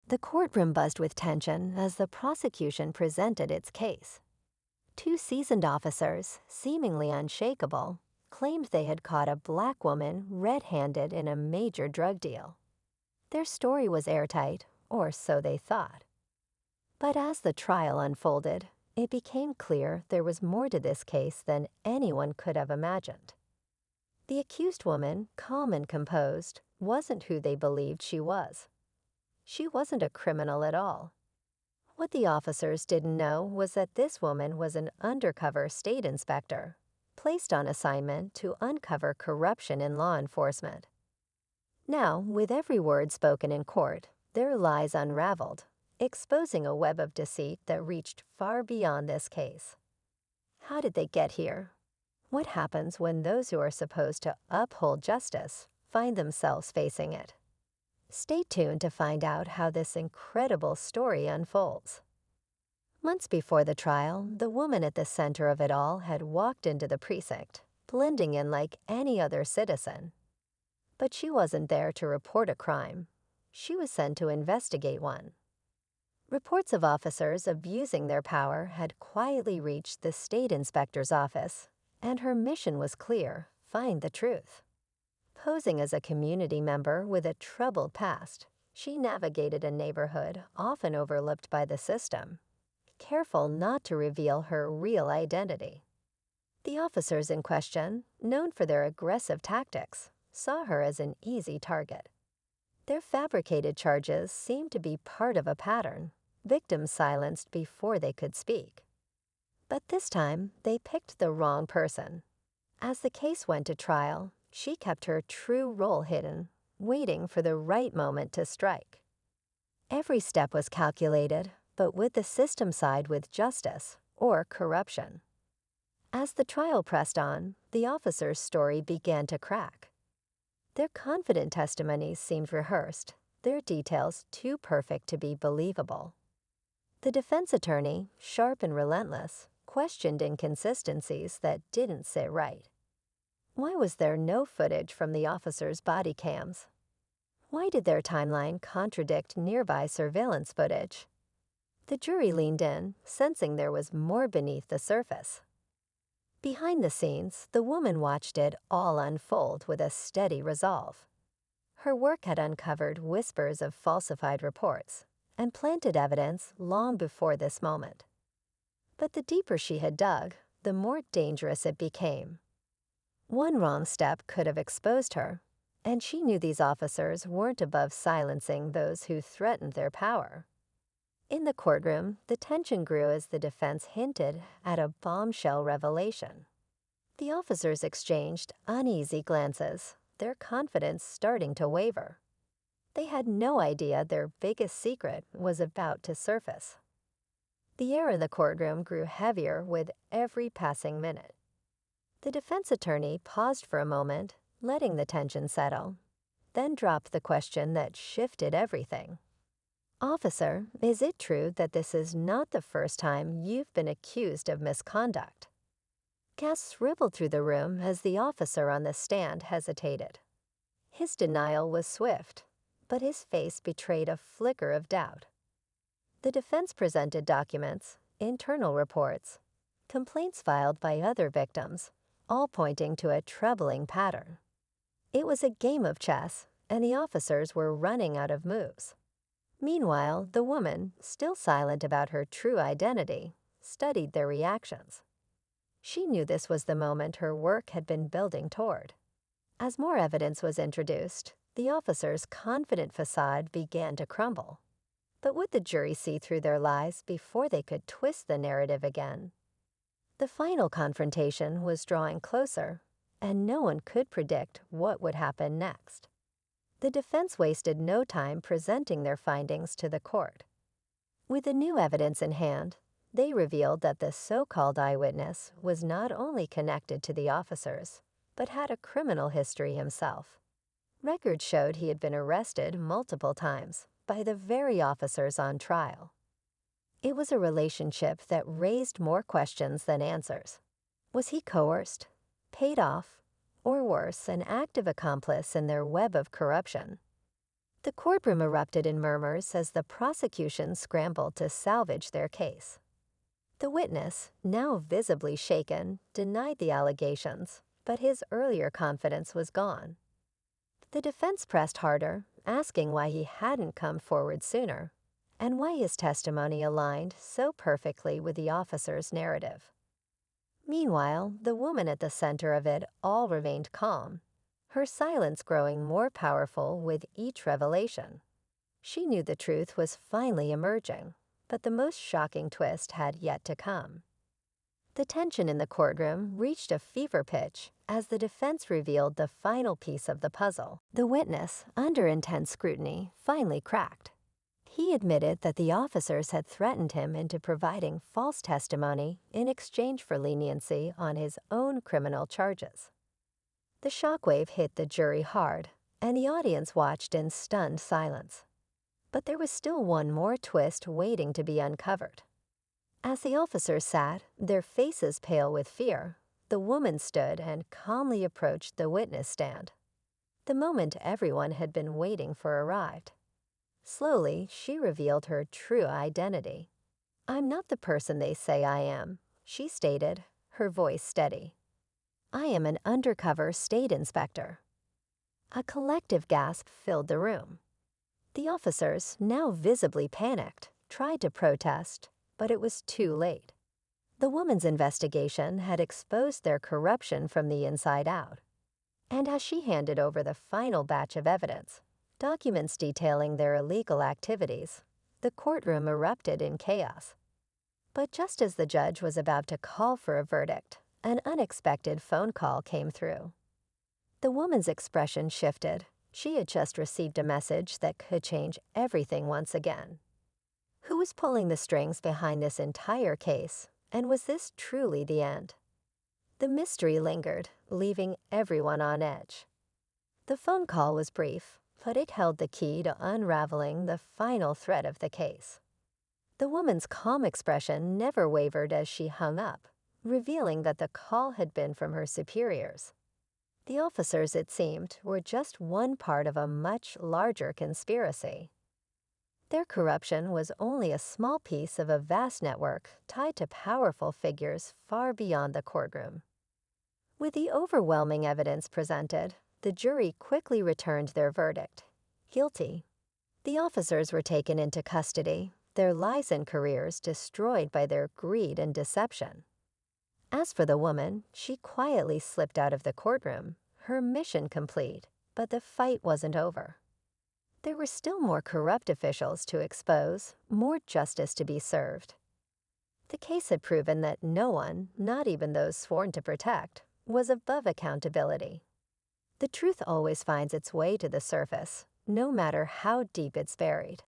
The courtroom buzzed with tension as the prosecution presented its case. Two seasoned officers, seemingly unshakable, claimed they had caught a black woman red-handed in a major drug deal. Their story was airtight, or so they thought. But as the trial unfolded, it became clear there was more to this case than anyone could have imagined. The accused woman, calm and composed, wasn't who they believed she was. She wasn't a criminal at all. What the officers didn't know was that this woman was an undercover state inspector, placed on assignment to uncover corruption in law enforcement. Now, with every word spoken in court, their lies unraveled, exposing a web of deceit that reached far beyond this case. How did they get here? What happens when those who are supposed to uphold justice find themselves facing it? Stay tuned to find out how this incredible story unfolds. Months before the trial, the woman at the center of it all had walked into the precinct, blending in like any other citizen. But she wasn't there to report a crime. She was sent to investigate one. Reports of officers abusing their power had quietly reached the state inspector's office, and her mission was clear: find the truth. Posing as a community member with a troubled past, she navigated a neighborhood often overlooked by the system, careful not to reveal her real identity. The officers in question, known for their aggressive tactics, saw her as an easy target. Their fabricated charges seemed to be part of a pattern, victims silenced before they could speak. But this time, they picked the wrong person. As the case went to trial, she kept her true role hidden, waiting for the right moment to strike. Every step was calculated, but would the system side with justice or corruption? As the trial pressed on, the officer's story began to crack. Their confident testimonies seemed rehearsed, their details too perfect to be believable. The defense attorney, sharp and relentless, questioned inconsistencies that didn't sit right. Why was there no footage from the officers' body cams? Why did their timeline contradict nearby surveillance footage? The jury leaned in, sensing there was more beneath the surface. Behind the scenes, the woman watched it all unfold with a steady resolve. Her work had uncovered whispers of falsified reports and planted evidence long before this moment. But the deeper she had dug, the more dangerous it became. One wrong step could have exposed her, and she knew these officers weren't above silencing those who threatened their power. In the courtroom, the tension grew as the defense hinted at a bombshell revelation. The officers exchanged uneasy glances, their confidence starting to waver. They had no idea their biggest secret was about to surface. The air in the courtroom grew heavier with every passing minute. The defense attorney paused for a moment, letting the tension settle, then dropped the question that shifted everything. "Officer, is it true that this is not the first time you've been accused of misconduct?" Gasps rippled through the room as the officer on the stand hesitated. His denial was swift, but his face betrayed a flicker of doubt. The defense presented documents, internal reports, complaints filed by other victims, all pointing to a troubling pattern. It was a game of chess, and the officers were running out of moves. Meanwhile, the woman, still silent about her true identity, studied their reactions. She knew this was the moment her work had been building toward. As more evidence was introduced, the officers' confident facade began to crumble. But would the jury see through their lies before they could twist the narrative again? The final confrontation was drawing closer, and no one could predict what would happen next. The defense wasted no time presenting their findings to the court. With the new evidence in hand, they revealed that the so-called eyewitness was not only connected to the officers, but had a criminal history himself. Records showed he had been arrested multiple times by the very officers on trial. It was a relationship that raised more questions than answers. Was he coerced, paid off, or worse, an active accomplice in their web of corruption? The courtroom erupted in murmurs as the prosecution scrambled to salvage their case. The witness, now visibly shaken, denied the allegations, but his earlier confidence was gone. The defense pressed harder, asking why he hadn't come forward sooner, and why his testimony aligned so perfectly with the officer's narrative. Meanwhile, the woman at the center of it all remained calm, her silence growing more powerful with each revelation. She knew the truth was finally emerging, but the most shocking twist had yet to come. The tension in the courtroom reached a fever pitch as the defense revealed the final piece of the puzzle. The witness, under intense scrutiny, finally cracked. He admitted that the officers had threatened him into providing false testimony in exchange for leniency on his own criminal charges. The shockwave hit the jury hard, and the audience watched in stunned silence. But there was still one more twist waiting to be uncovered. As the officers sat, their faces pale with fear, the woman stood and calmly approached the witness stand. The moment everyone had been waiting for arrived. Slowly, she revealed her true identity. "I'm not the person they say I am," she stated, her voice steady. "I am an undercover state inspector." A collective gasp filled the room. The officers, now visibly panicked, tried to protest, but it was too late. The woman's investigation had exposed their corruption from the inside out. And as she handed over the final batch of evidence, documents detailing their illegal activities, the courtroom erupted in chaos. But just as the judge was about to call for a verdict, an unexpected phone call came through. The woman's expression shifted. She had just received a message that could change everything once again. Who was pulling the strings behind this entire case, and was this truly the end? The mystery lingered, leaving everyone on edge. The phone call was brief, but it held the key to unraveling the final thread of the case. The woman's calm expression never wavered as she hung up, revealing that the call had been from her superiors. The officers, it seemed, were just one part of a much larger conspiracy. Their corruption was only a small piece of a vast network tied to powerful figures far beyond the courtroom. With the overwhelming evidence presented, the jury quickly returned their verdict: guilty. The officers were taken into custody, their lives and careers destroyed by their greed and deception. As for the woman, she quietly slipped out of the courtroom, her mission complete, but the fight wasn't over. There were still more corrupt officials to expose, more justice to be served. The case had proven that no one, not even those sworn to protect, was above accountability. The truth always finds its way to the surface, no matter how deep it's buried.